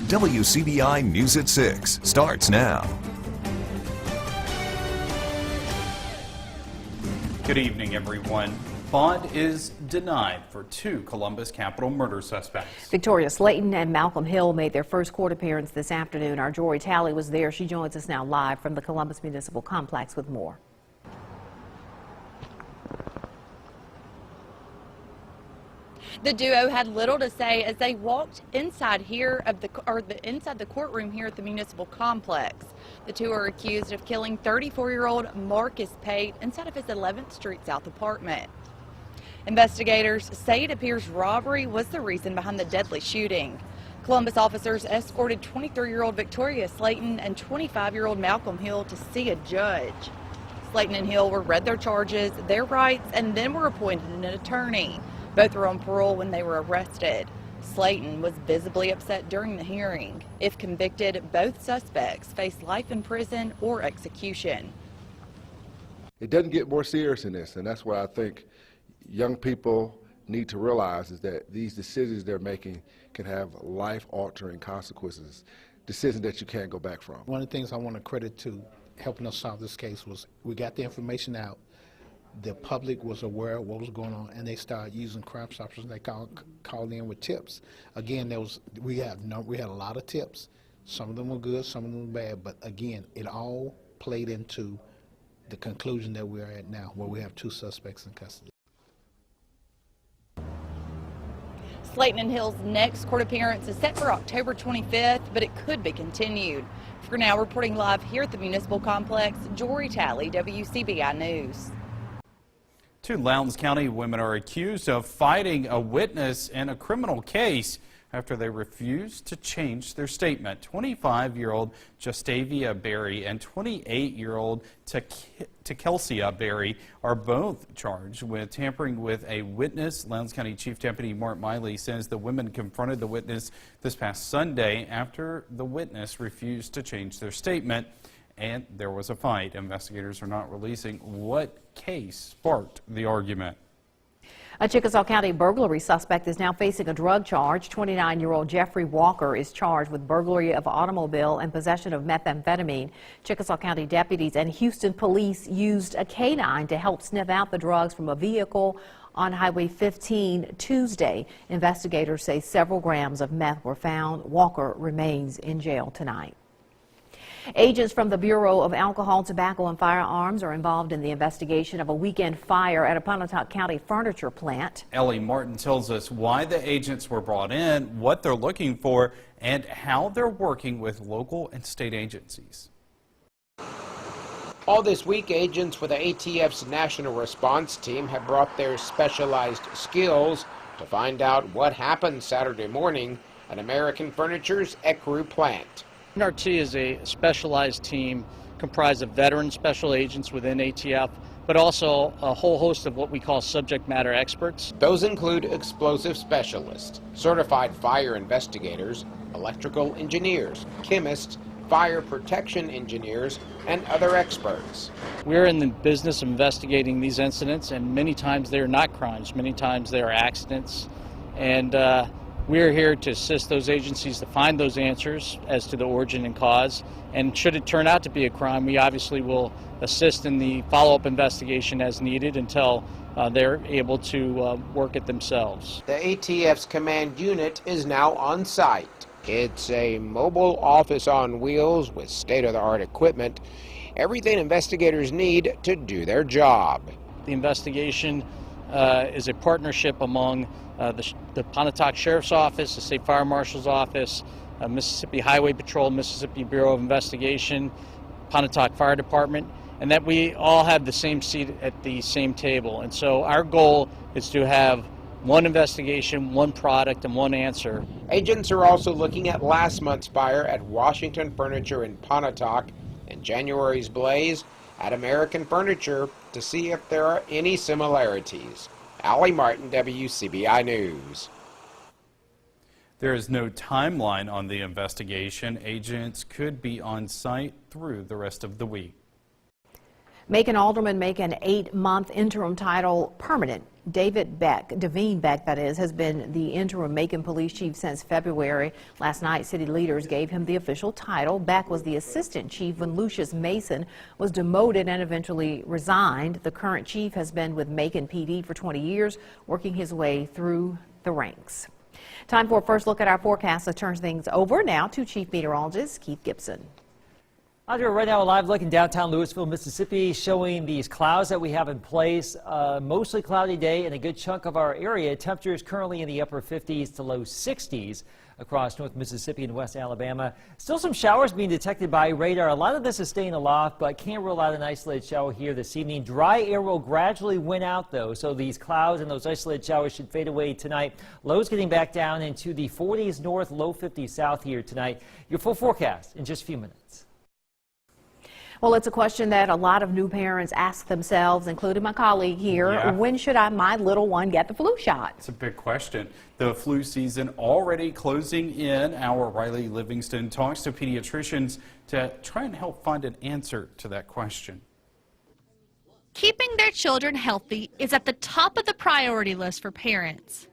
WCBI News at 6 starts now. Good evening, everyone. Bond is denied for two Columbus capital murder suspects. Victoria Slayton and Malcolm Hill made their first court appearance this afternoon. Our Jory Talley was there. She joins us now live from the Columbus Municipal Complex with more. The duo had little to say as they walked inside inside the courtroom here at the municipal complex. The two are accused of killing 34-year-old Marcus Pate inside of his 11th Street South apartment. Investigators say it appears robbery was the reason behind the deadly shooting. Columbus officers escorted 23-year-old Victoria Slayton and 25-year-old Malcolm Hill to see a judge. Slayton and Hill were read their charges, their rights, and then were appointed an attorney. Both were on parole when they were arrested. Slayton was visibly upset during the hearing. If convicted, both suspects face life in prison or execution. It doesn't get more serious than this, and that's why I think young people need to realize is that these decisions they're making can have life-altering consequences, decisions that you can't go back from. One of the things I want to credit to helping us solve this case was we got the information out. The public was aware of what was going on, and they started using Crime Stoppers. They called in with tips. Again, we had a lot of tips. Some of them were good, some of them were bad. But again, it all played into the conclusion that we're at now, where we have two suspects in custody. Slayton and Hill's next court appearance is set for October 25th, but it could be continued. For now, reporting live here at the Municipal Complex, Jory Talley, WCBI News. Two Lowndes County women are accused of fighting a witness in a criminal case after they refused to change their statement. 25-year-old Justavia Berry and 28-year-old Tekelsia Berry are both charged with tampering with a witness. Lowndes County Chief Deputy Mark Miley says the women confronted the witness this past Sunday after the witness refused to change their statement, and there was a fight. Investigators are not releasing what case sparked the argument. A Chickasaw County burglary suspect is now facing a drug charge. 29-year-old Jeffrey Walker is charged with burglary of automobile and possession of methamphetamine. Chickasaw County deputies and Houston police used a canine to help sniff out the drugs from a vehicle on Highway 15 Tuesday. Investigators say several grams of meth were found. Walker remains in jail tonight. Agents from the Bureau of Alcohol, Tobacco, and Firearms are involved in the investigation of a weekend fire at a Pontotoc County furniture plant. Ellie Martin tells us why the agents were brought in, what they're looking for, and how they're working with local and state agencies. All this week, agents with the ATF's National Response Team have brought their specialized skills to find out what happened Saturday morning at American Furniture's Ecru plant. NRT is a specialized team comprised of veteran special agents within ATF, but also a whole host of what we call subject matter experts. Those include explosive specialists, certified fire investigators, electrical engineers, chemists, fire protection engineers, and other experts. We're in the business of investigating these incidents, and many times they are not crimes, many times they are accidents, and we're here to assist those agencies to find those answers as to the origin and cause. And should it turn out to be a crime, we obviously will assist in the follow-up investigation as needed until they're able to work it themselves. The ATF's command unit is now on site. It's a mobile office on wheels with state-of-the-art equipment, everything investigators need to do their job. The investigation is a partnership among the Pontotoc Sheriff's Office, the State Fire Marshal's Office, Mississippi Highway Patrol, Mississippi Bureau of Investigation, Pontotoc Fire Department, and that we all have the same seat at the same table. And so our goal is to have one investigation, one product, and one answer. Agents are also looking at last month's fire at Washington Furniture in Pontotoc and January's blaze at American Furniture to see if there are any similarities. Allie Martin, WCBI News. There is no timeline on the investigation. Agents could be on site through the rest of the week. Macon aldermen make an 8-month interim title permanent. Devine Beck, that is, has been the interim Macon police chief since February. Last night, city leaders gave him the official title. Beck was the assistant chief when Lucius Mason was demoted and eventually resigned. The current chief has been with Macon PD for 20 years, working his way through the ranks. Time for a first look at our forecast. Let's turn things over now to Chief Meteorologist Keith Gibson. Audrey, right now a live look in downtown Louisville, Mississippi, showing these clouds that we have in place. Mostly cloudy day in a good chunk of our area. Temperatures currently in the upper 50s to low 60s across North Mississippi and West Alabama. Still some showers being detected by radar. A lot of this is staying aloft, but can't rule out an isolated shower here this evening. Dry air will gradually win out, though, so these clouds and those isolated showers should fade away tonight. Lows getting back down into the 40s north, low 50s south here tonight. Your full forecast in just a few minutes. Well, it's a question that a lot of new parents ask themselves, including my colleague here. Yeah. When should my little one get the flu shot? It's a big question. The flu season already closing in. Our Riley Livingston talks to pediatricians to try and help find an answer to that question. Keeping their children healthy is at the top of the priority list for parents.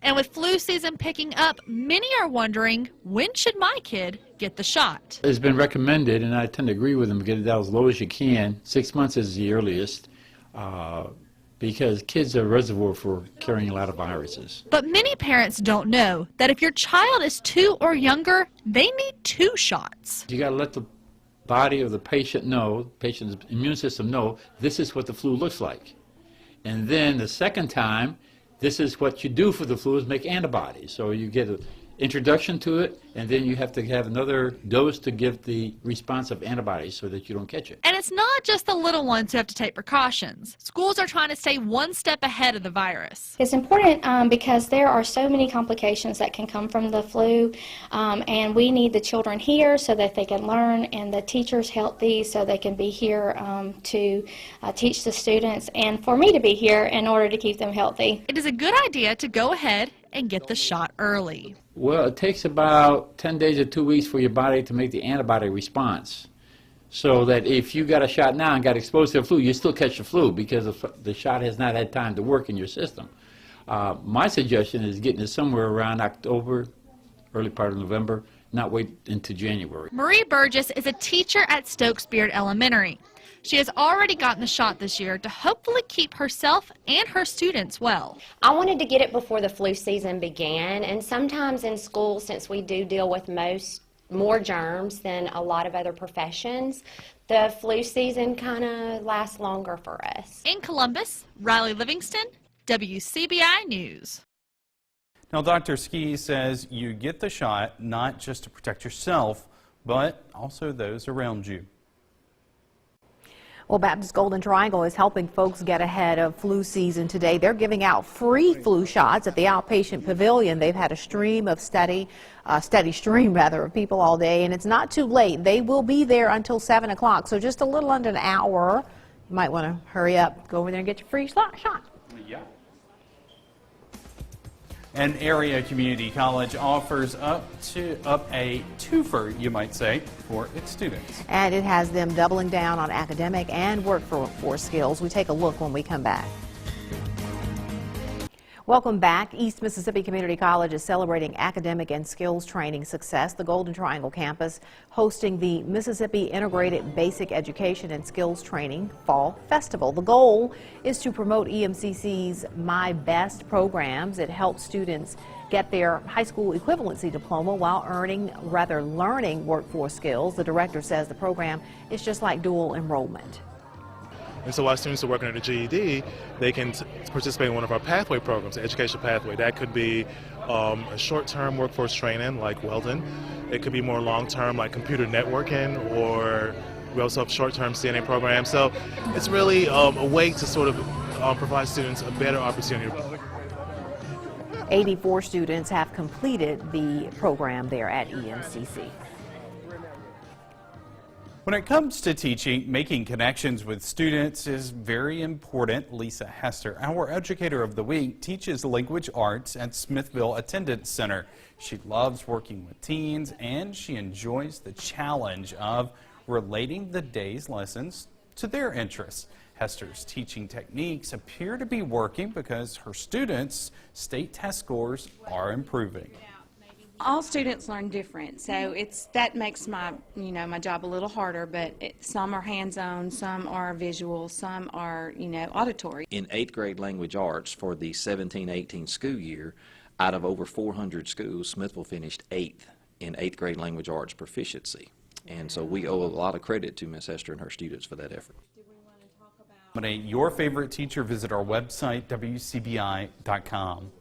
And with flu season picking up, many are wondering, when should my kid get the shot? It's been recommended, and I tend to agree with them, get it out as low as you can. 6 months is the earliest, because kids are a reservoir for carrying a lot of viruses. But many parents don't know that if your child is 2 or younger, they need 2 shots. You got to let the body of the patient know, patient's immune system know, this is what the flu looks like. And then the second time, this is what you do for the flu, is make antibodies. So you get an introduction to it, and then you have to have another dose to give the response of antibodies so that you don't catch it. And it's not just the little ones who have to take precautions. Schools are trying to stay one step ahead of the virus. It's important because there are so many complications that can come from the flu, and we need the children here so that they can learn, and the teachers healthy so they can be here to teach the students, and for me to be here in order to keep them healthy. It is a good idea to go ahead and get the shot early. Well, it takes about 10 days or 2 weeks for your body to make the antibody response. So that if you got a shot now and got exposed to the flu, you still catch the flu because the shot has not had time to work in your system. My suggestion is getting it somewhere around October, early part of November, not wait into January. Marie Burgess is a teacher at Stokes Beard Elementary. She has already gotten the shot this year to hopefully keep herself and her students well. I wanted to get it before the flu season began, and sometimes in school, since we do deal with more germs than a lot of other professions, the flu season kind of lasts longer for us. In Columbus, Riley Livingston, WCBI News. Now, Dr. Ski says you get the shot not just to protect yourself, but also those around you. Well, Baptist Golden Triangle is helping folks get ahead of flu season today. They're giving out free flu shots at the outpatient pavilion. They've had a steady stream of people all day, and it's not too late. They will be there until 7 o'clock, so just a little under an hour. You might want to hurry up, go over there and get your free shot. Yeah. An area community college offers up a twofer, you might say, for its students. And it has them doubling down on academic and workforce skills. We take a look when we come back. Welcome back. East Mississippi Community College is celebrating academic and skills training success. The Golden Triangle campus hosting the Mississippi Integrated Basic Education and Skills Training Fall Festival. The goal is to promote EMCC's My Best programs. It helps students get their high school equivalency diploma while learning workforce skills. The director says the program is just like dual enrollment. And so while students are working at a GED, they can participate in one of our pathway programs, the education pathway. That could be a short-term workforce training like welding. It could be more long-term like computer networking, or we also have short-term CNA programs. So it's really a way to sort of provide students a better opportunity. 84 students have completed the program there at EMCC. When it comes to teaching, making connections with students is very important. Lisa Hester, our Educator of the Week, teaches language arts at Smithville Attendance Center. She loves working with teens, and she enjoys the challenge of relating the day's lessons to their interests. Hester's teaching techniques appear to be working because her students' state test scores are improving. All students learn different, so that makes my my job a little harder, but some are hands-on, some are visual, some are auditory. In 8th grade language arts for the 17-18 school year, out of over 400 schools, Smithville finished 8th in 8th grade language arts proficiency. And so we owe a lot of credit to Miss Hester and her students for that effort. Nominate your favorite teacher. Visit our website, WCBI.com.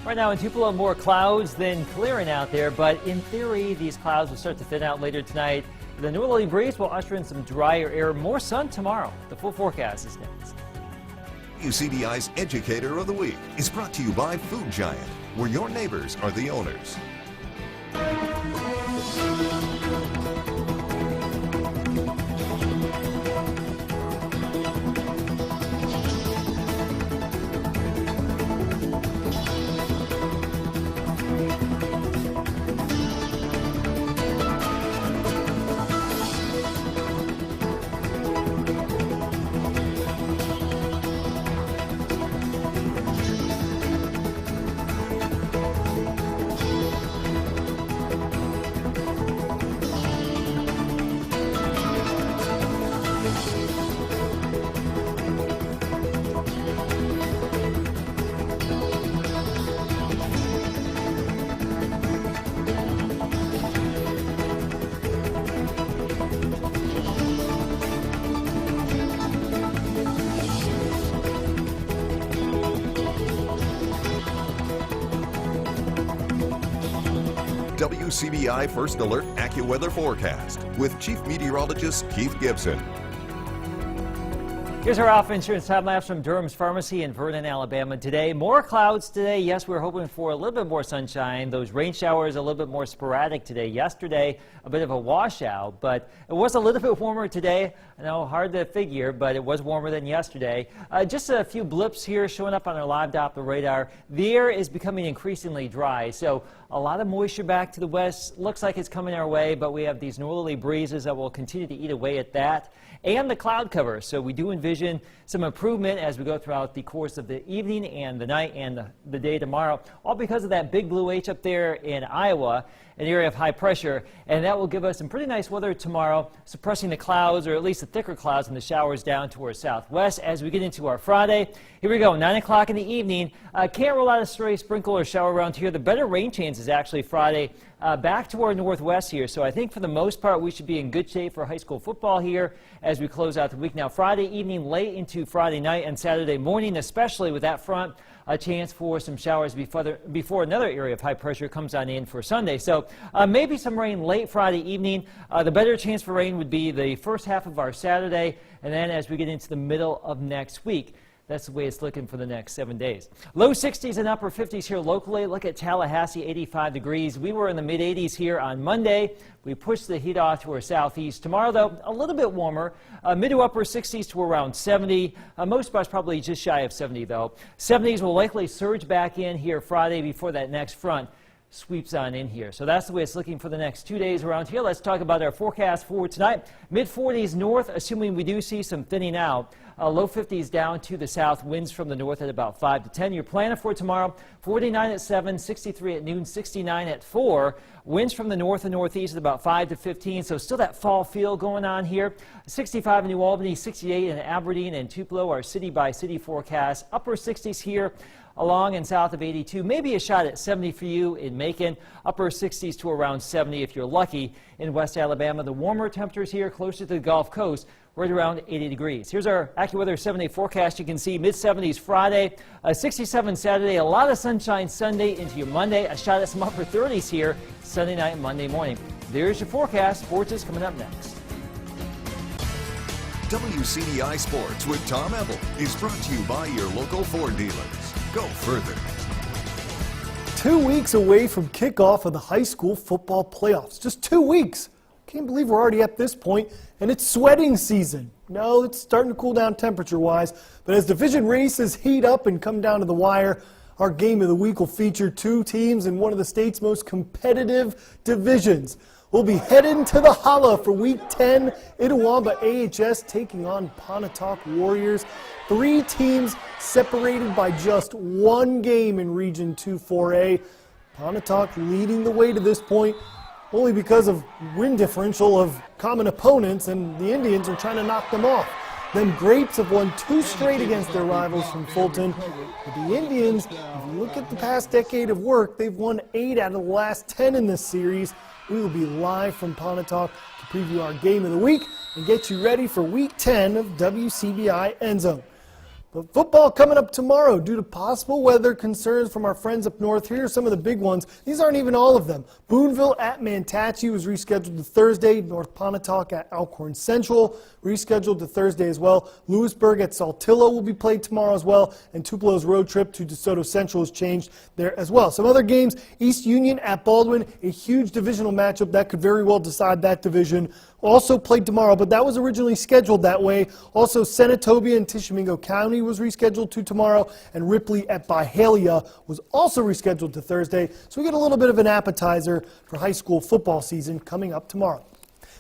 Right now in Tupelo, more clouds than clearing out there, but in theory, these clouds will start to thin out later tonight. The northerly breeze will usher in some drier air, more sun tomorrow. The full forecast is next. WCBI's Educator of the Week is brought to you by Food Giant, where your neighbors are the owners. WCBI First Alert AccuWeather Forecast with Chief Meteorologist Keith Gibson. Here's our Alpha Insurance time lapse from Durham's Pharmacy in Vernon, Alabama. Today, more clouds today. Yes, we're hoping for a little bit more sunshine. Those rain showers a little bit more sporadic today. Yesterday, a bit of a washout, but it was a little bit warmer today. I know, hard to figure, but it was warmer than yesterday. Just a few blips here showing up on our live Doppler radar. The air is becoming increasingly dry, so a lot of moisture back to the west. Looks like it's coming our way, but we have these northerly breezes that will continue to eat away at that. And the cloud cover, so we do envision some improvement as we go throughout the course of the evening and the night and the day tomorrow, all because of that big blue H up there in Iowa, an area of high pressure, and that will give us some pretty nice weather tomorrow, suppressing the clouds, or at least the thicker clouds and the showers down towards southwest as we get into our Friday. Here we go, 9 o'clock in the evening. Can't rule out a stray sprinkle or shower around here. The better rain chances actually Friday back to our northwest here, so I think for the most part we should be in good shape for high school football here as we close out the week. Now Friday evening, late into Friday night and Saturday morning, especially with that front, a chance for some showers before another area of high pressure comes on in for Sunday. So maybe some rain late Friday evening. The better chance for rain would be the first half of our Saturday, and then as we get into the middle of next week. That's the way it's looking for the next 7 days. Low 60s and upper 50s here locally. Look at Tallahassee, 85 degrees. We were in the mid 80s here on Monday. We pushed the heat off to our southeast. Tomorrow, though, a little bit warmer. Mid to upper 60s to around 70. Most spots probably just shy of 70, though. 70s will likely surge back in here Friday before that next front sweeps on in here. So that's the way it's looking for the next 2 days around here. Let's talk about our forecast for tonight. Mid 40s north, assuming we do see some thinning out. Low 50s down to the south, winds from the north at about 5 to 10. Your planner for tomorrow, 49 at 7, 63 at noon, 69 at 4. Winds from the north and northeast at about 5 to 15, so still that fall feel going on here. 65 in New Albany, 68 in Aberdeen and Tupelo, our city-by-city forecast. Upper 60s here along and south of 82, maybe a shot at 70 for you in Macon. Upper 60s to around 70 if you're lucky in West Alabama. The warmer temperatures here closer to the Gulf Coast, right around 80 degrees. Here's our AccuWeather 7-day forecast. You can see mid-70s Friday, 67 Saturday, a lot of sunshine Sunday into your Monday, a shot at some upper 30s here Sunday night and Monday morning. There's your forecast. Sports is coming up next. WCBI Sports with Tom Ebel is brought to you by your local Ford dealers. Go further. 2 weeks away from kickoff of the high school football playoffs. Just 2 weeks. Can't believe we're already at this point, and it's sweating season. No, it's starting to cool down temperature-wise, but as division races heat up and come down to the wire, Our game of the week will feature two teams in one of the state's most competitive divisions. We'll be heading to the Holla for Week 10. Itawamba AHS taking on Pontotoc Warriors. Three teams separated by just one game in Region 2-4A. Pontotoc leading the way to this point only because of win differential of common opponents, and the Indians are trying to knock them off. Them Grapes have won 2 straight against their rivals from Fulton. But the Indians, if you look at the past decade of work, they've won 8 out of the last 10 in this series. We will be live from Pontotoc to preview our game of the week and get you ready for Week 10 of WCBI End Zone. But football coming up tomorrow due to possible weather concerns from our friends up north. Here are some of the big ones. These aren't even all of them. Boonville at Manatee was rescheduled to Thursday. North Pontotoc at Alcorn Central rescheduled to Thursday as well. Lewisburg at Saltillo will be played tomorrow as well. And Tupelo's road trip to DeSoto Central has changed there as well. Some other games, East Union at Baldwin, a huge divisional matchup that could very well decide that division. Also played tomorrow, but that was originally scheduled that way. Also, Senatobia and Tishomingo County was rescheduled to tomorrow, and Ripley at Byhalia was also rescheduled to Thursday. So we get a little bit of an appetizer for high school football season coming up tomorrow.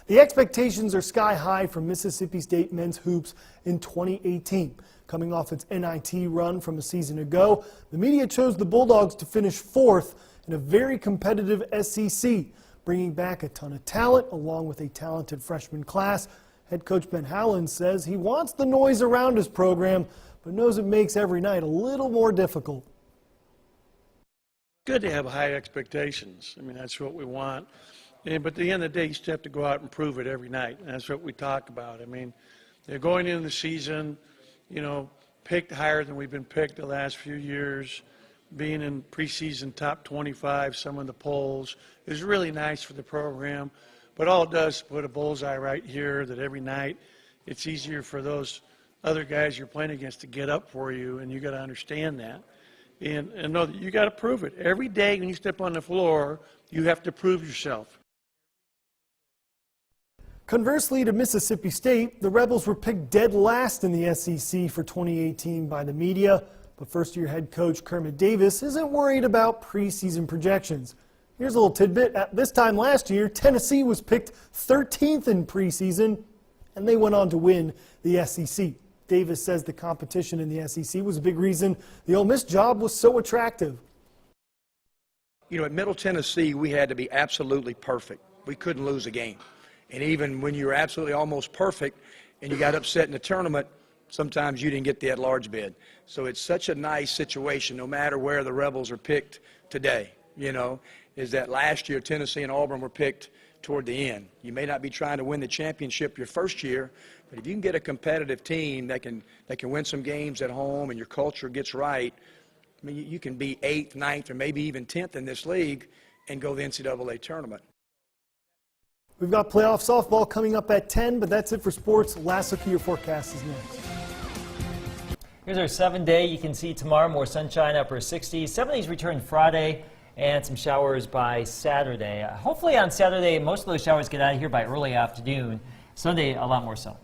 The expectations are sky high for Mississippi State men's hoops in 2018. Coming off its NIT run from a season ago, the media chose the Bulldogs to finish 4th in a very competitive SEC. Bringing back a ton of talent along with a talented freshman class. Head coach Ben Howland says he wants the noise around his program, but knows it makes every night a little more difficult. Good to have high expectations. I mean, that's what we want. But at the end of the day, you still have to go out and prove it every night. And that's what we talk about. I mean, they're going into the season, picked higher than we've been picked the last few years. Being in preseason top 25, some of the polls, is really nice for the program. But all it does is put a bullseye right here that every night it's easier for those other guys you're playing against to get up for you, and you got to understand that. And know that you got to prove it. Every day when you step on the floor, you have to prove yourself. Conversely to Mississippi State, the Rebels were picked dead last in the SEC for 2018 by the media. But first-year head coach Kermit Davis isn't worried about preseason projections. Here's a little tidbit. At this time last year, Tennessee was picked 13th in preseason, and they went on to win the SEC. Davis says the competition in the SEC was a big reason the Ole Miss job was so attractive. At Middle Tennessee, we had to be absolutely perfect. We couldn't lose a game. And even when you were absolutely almost perfect and you got upset in the tournament, sometimes you didn't get the at-large bid. So it's such a nice situation, no matter where the Rebels are picked today, is that last year Tennessee and Auburn were picked toward the end. You may not be trying to win the championship your first year, but if you can get a competitive team that can win some games at home and your culture gets right, I mean, you can be 8th, 9th, or maybe even 10th in this league and go to the NCAA tournament. We've got playoff softball coming up at 10, but that's it for sports. Last look at your forecast is next. Here's our 7-day. You can see tomorrow more sunshine, upper 60s. 70s return Friday, and some showers by Saturday. Hopefully on Saturday, most of those showers get out of here by early afternoon. Sunday, a lot more sun.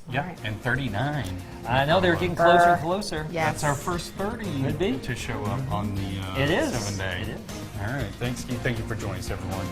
Yeah, right. And 39. I know they're getting closer and closer. Yes. That's our first 30 to show up on the 7-day. It is. All right, thanks, Keith. Thank you for joining us, everyone.